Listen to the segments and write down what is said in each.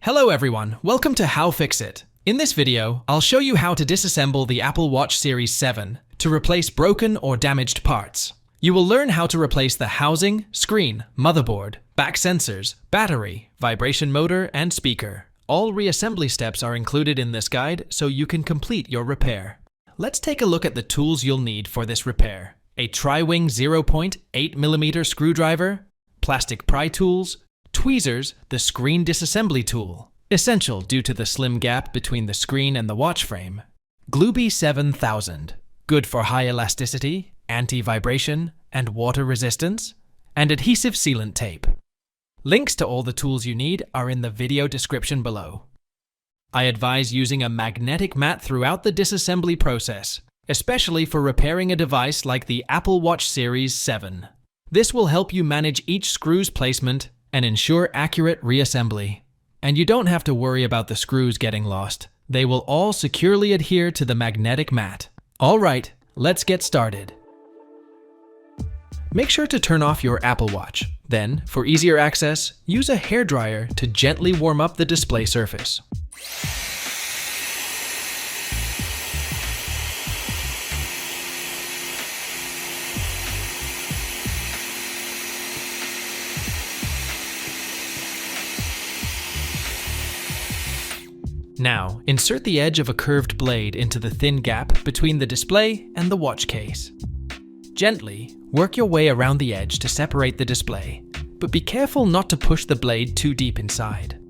Hello everyone, welcome to HowFixIT. In this video, I'll show you how to disassemble the Apple Watch Series 7 to replace broken or damaged parts. You will learn how to replace the housing, screen, motherboard, back sensors, battery, vibration motor, and speaker. All reassembly steps are included in this guide so you can complete your repair. Let's take a look at the tools you'll need for this repair. A tri-wing 0.8mm screwdriver, plastic pry tools, tweezers, the screen disassembly tool, essential due to the slim gap between the screen and the watch frame. Glue 7000, good for high elasticity, anti-vibration, and water resistance, and adhesive sealant tape. Links to all the tools you need are in the video description below. I advise using a magnetic mat throughout the disassembly process, especially for repairing a device like the Apple Watch Series 7. This will help you manage each screw's placement and ensure accurate reassembly. And you don't have to worry about the screws getting lost. They will all securely adhere to the magnetic mat. Alright, let's get started. Make sure to turn off your Apple Watch. Then, for easier access, use a hairdryer to gently warm up the display surface. Now, insert the edge of a curved blade into the thin gap between the display and the watch case. Gently work your way around the edge to separate the display, but be careful not to push the blade too deep inside.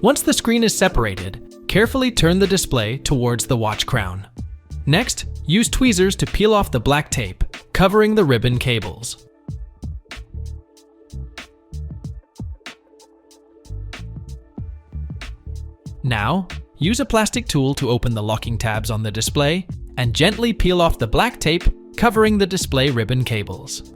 Once the screen is separated, carefully turn the display towards the watch crown. Next, use tweezers to peel off the black tape, covering the ribbon cables. Now, use a plastic tool to open the locking tabs on the display and gently peel off the black tape covering the display ribbon cables.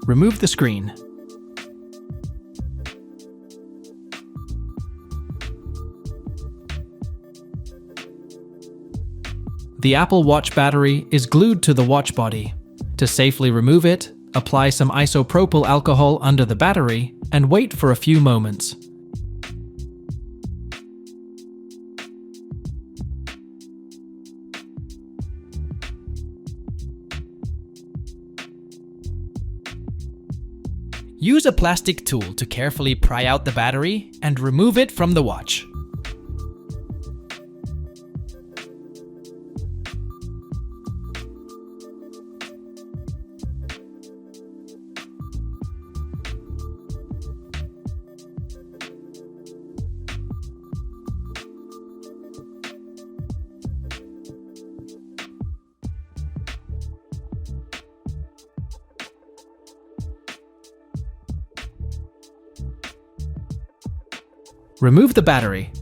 Remove the screen. The Apple Watch battery is glued to the watch body. To safely remove it, apply some isopropyl alcohol under the battery and wait for a few moments. Use a plastic tool to carefully pry out the battery and remove it from the watch. Remove the battery.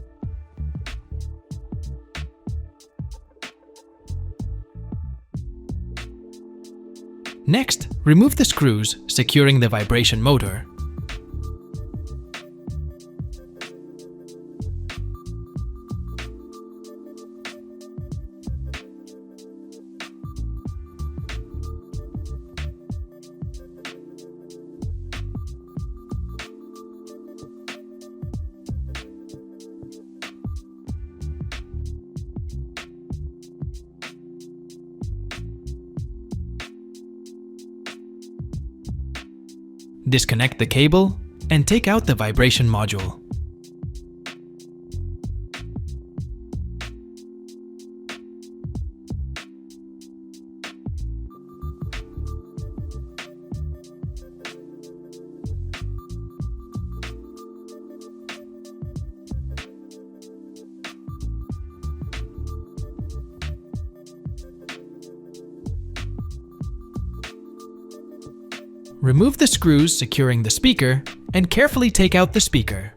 Next, remove the screws securing the vibration motor. Disconnect the cable and take out the vibration module. Remove the screws securing the speaker and carefully take out the speaker.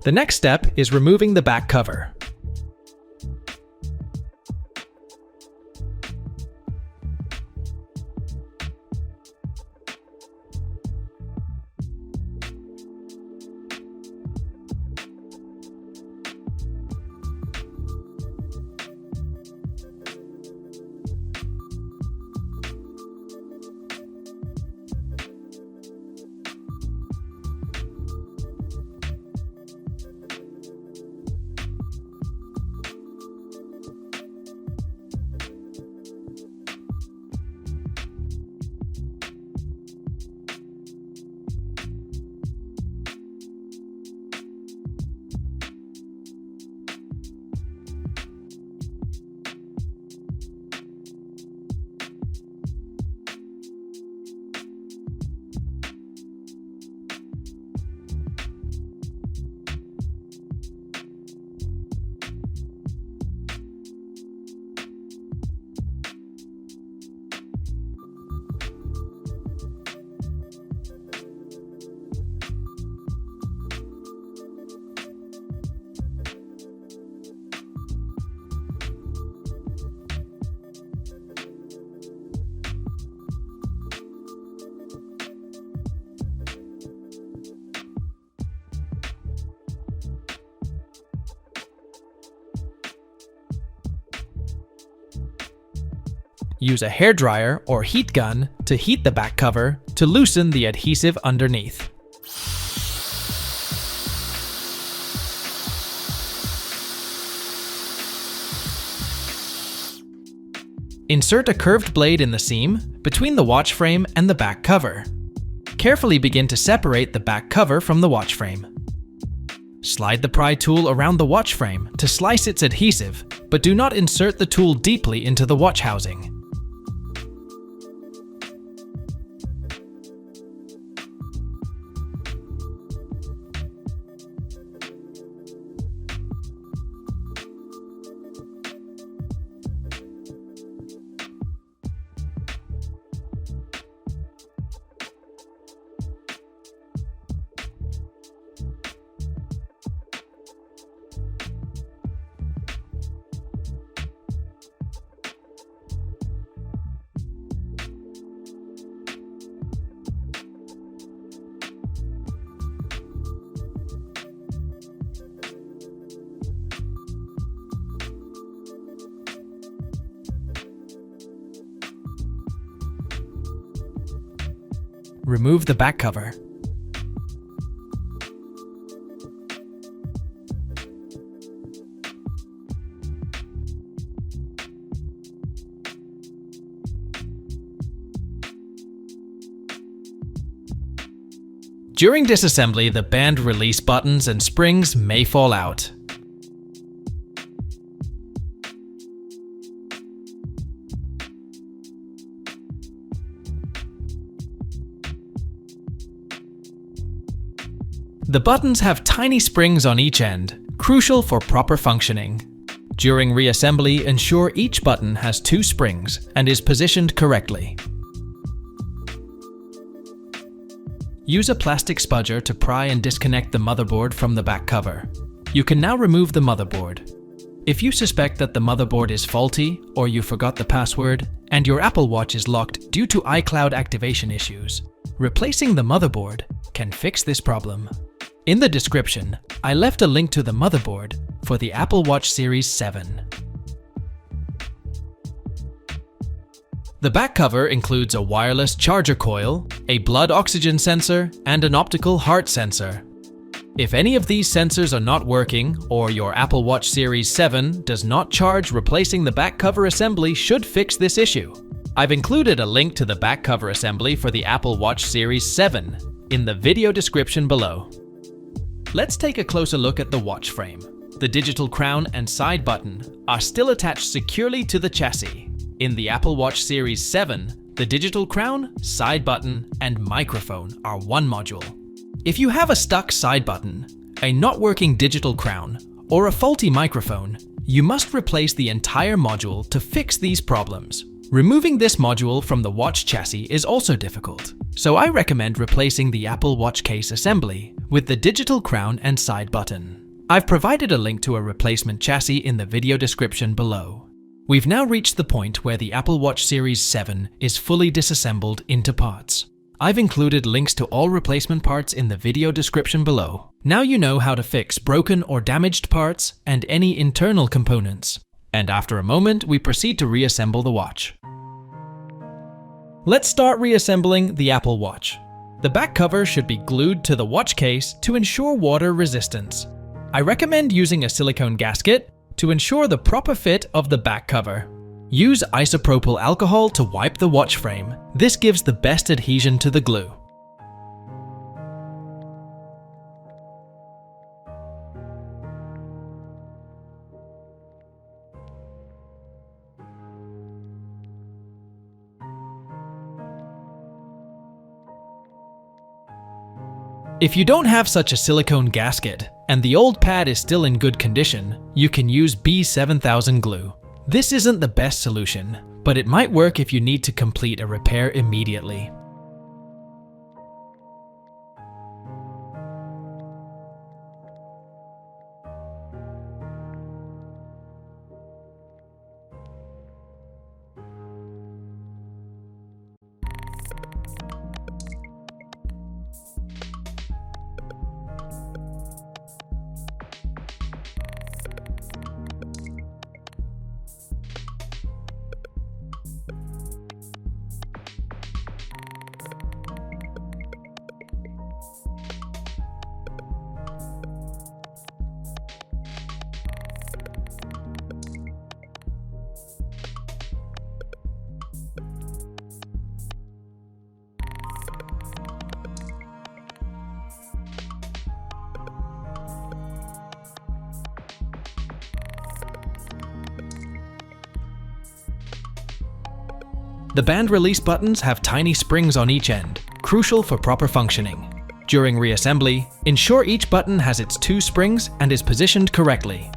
The next step is removing the back cover. Use a hairdryer or heat gun to heat the back cover to loosen the adhesive underneath. Insert a curved blade in the seam between the watch frame and the back cover. Carefully begin to separate the back cover from the watch frame. Slide the pry tool around the watch frame to slice its adhesive, but do not insert the tool deeply into the watch housing. Remove the back cover. During disassembly, the band release buttons and springs may fall out. The buttons have tiny springs on each end, crucial for proper functioning. During reassembly, ensure each button has 2 springs and is positioned correctly. Use a plastic spudger to pry and disconnect the motherboard from the back cover. You can now remove the motherboard. If you suspect that the motherboard is faulty, or you forgot the password, and your Apple Watch is locked due to iCloud activation issues, replacing the motherboard can fix this problem. In the description, I left a link to the motherboard for the Apple Watch Series 7. The back cover includes a wireless charger coil, a blood oxygen sensor, and an optical heart sensor. If any of these sensors are not working, or your Apple Watch Series 7 does not charge, replacing the back cover assembly should fix this issue. I've included a link to the back cover assembly for the Apple Watch Series 7 in the video description below. Let's take a closer look at the watch frame. The digital crown and side button are still attached securely to the chassis. In the Apple Watch Series 7, the digital crown, side button, and microphone are one module. If you have a stuck side button, a not working digital crown, or a faulty microphone, you must replace the entire module to fix these problems. Removing this module from the watch chassis is also difficult, so I recommend replacing the Apple Watch case assembly with the digital crown and side button. I've provided a link to a replacement chassis in the video description below. We've now reached the point where the Apple Watch Series 7 is fully disassembled into parts. I've included links to all replacement parts in the video description below. Now you know how to fix broken or damaged parts and any internal components. And after a moment, we proceed to reassemble the watch. Let's start reassembling the Apple Watch. The back cover should be glued to the watch case to ensure water resistance. I recommend using a silicone gasket to ensure the proper fit of the back cover. Use isopropyl alcohol to wipe the watch frame. This gives the best adhesion to the glue. If you don't have such a silicone gasket, and the old pad is still in good condition, you can use B7000 glue. This isn't the best solution, but it might work if you need to complete a repair immediately. The band release buttons have tiny springs on each end, crucial for proper functioning. During reassembly, ensure each button has its 2 springs and is positioned correctly.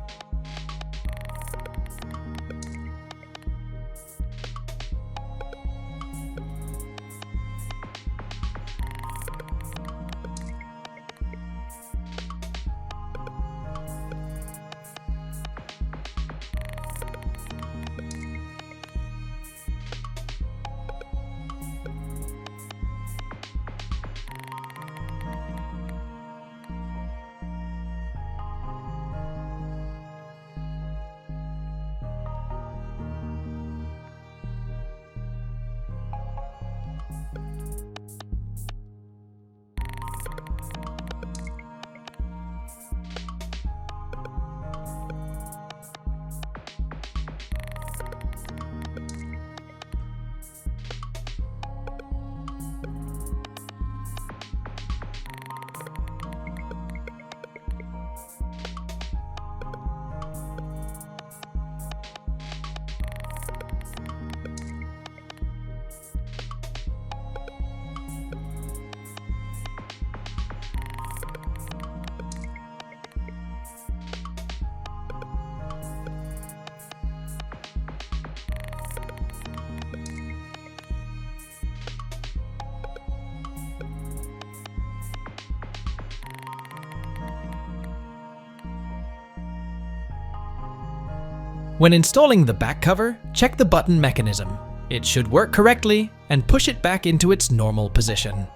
When installing the back cover, check the button mechanism. It should work correctly and push it back into its normal position.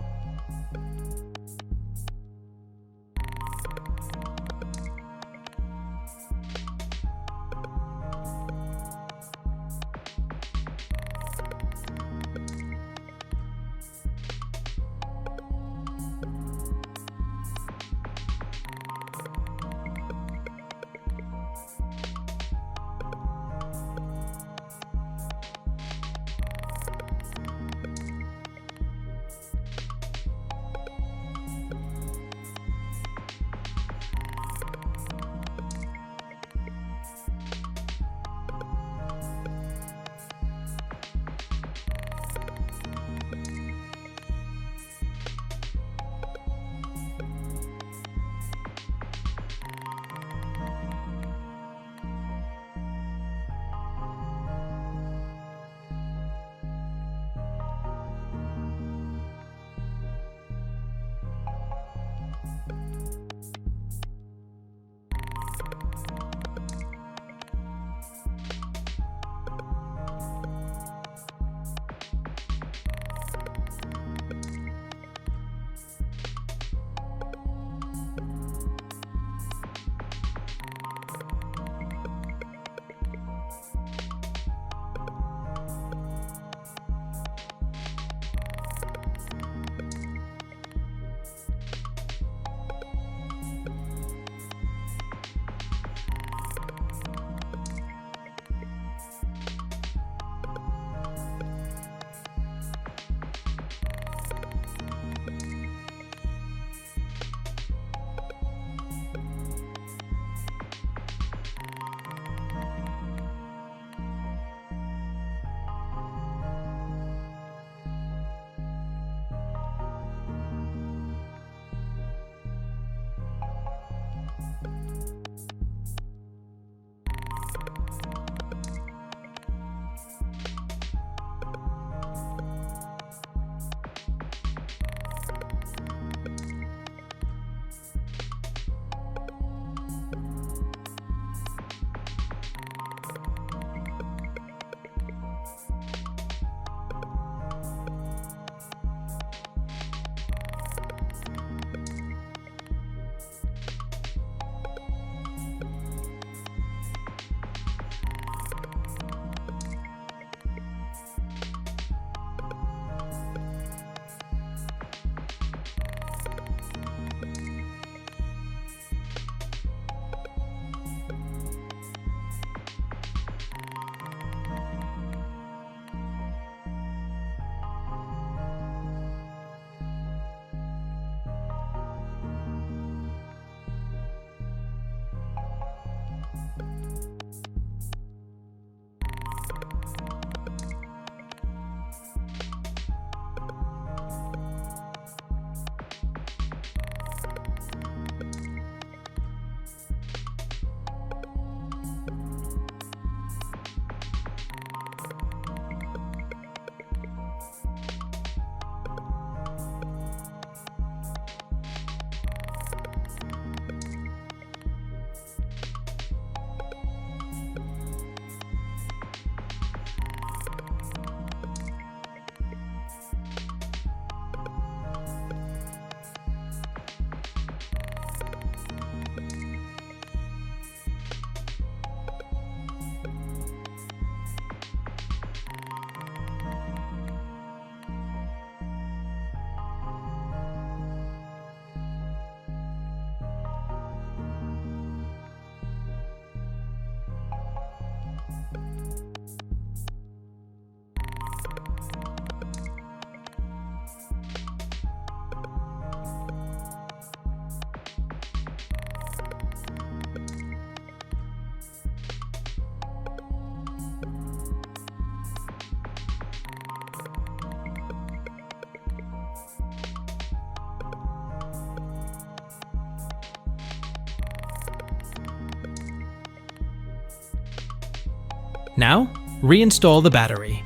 Now, reinstall the battery.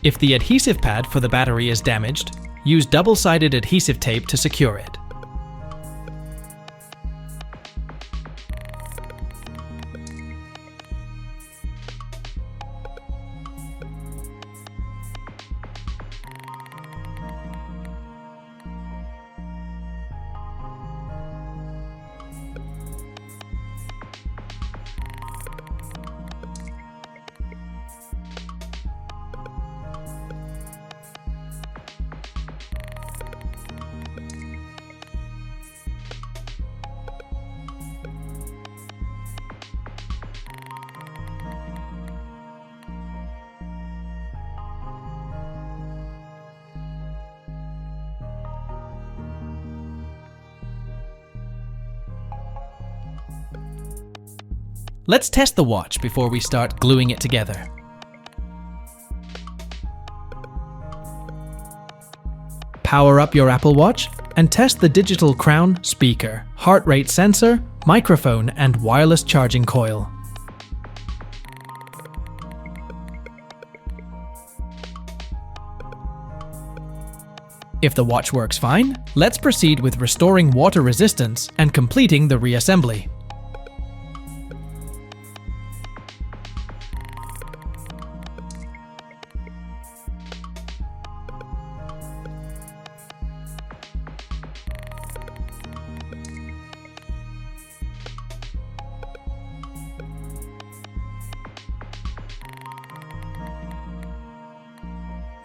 If the adhesive pad for the battery is damaged, use double-sided adhesive tape to secure it. Let's test the watch before we start gluing it together. Power up your Apple Watch and test the digital crown, speaker, heart rate sensor, microphone, and wireless charging coil. If the watch works fine, let's proceed with restoring water resistance and completing the reassembly.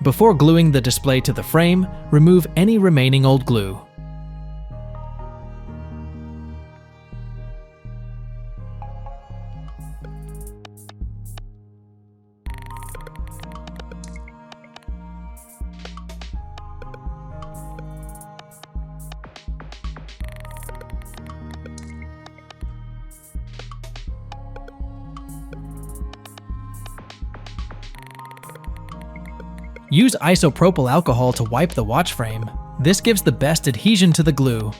Before gluing the display to the frame, remove any remaining old glue. Use isopropyl alcohol to wipe the watch frame. This gives the best adhesion to the glue.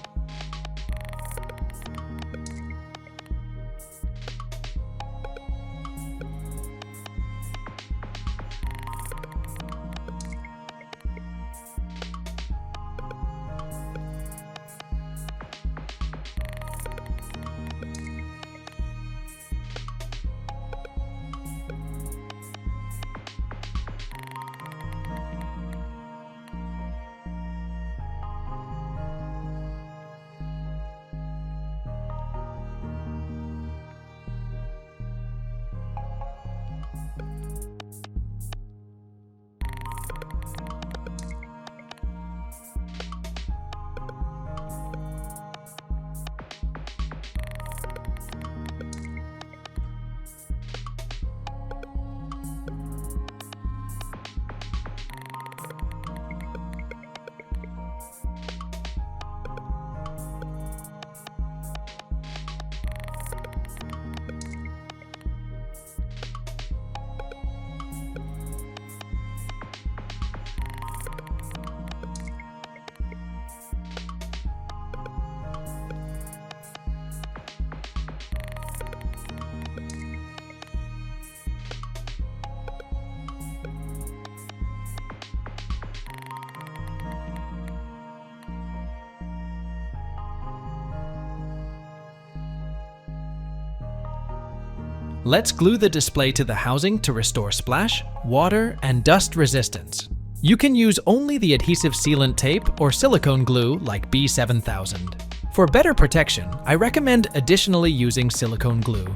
Let's glue the display to the housing to restore splash, water, and dust resistance. You can use only the adhesive sealant tape or silicone glue like B7000. For better protection, I recommend additionally using silicone glue.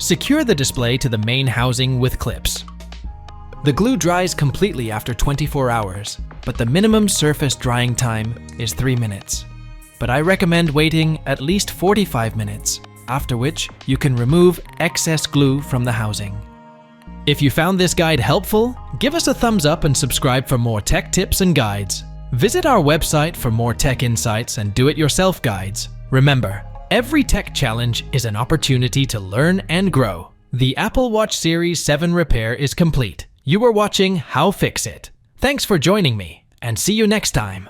Secure the display to the main housing with clips. The glue dries completely after 24 hours, but the minimum surface drying time is 3 minutes. But I recommend waiting at least 45 minutes, after which you can remove excess glue from the housing. If you found this guide helpful, give us a thumbs up and subscribe for more tech tips and guides. Visit our website for more tech insights and do-it-yourself guides. Remember, every tech challenge is an opportunity to learn and grow. The Apple Watch Series 7 repair is complete. You are watching How Fix It. Thanks for joining me, and see you next time.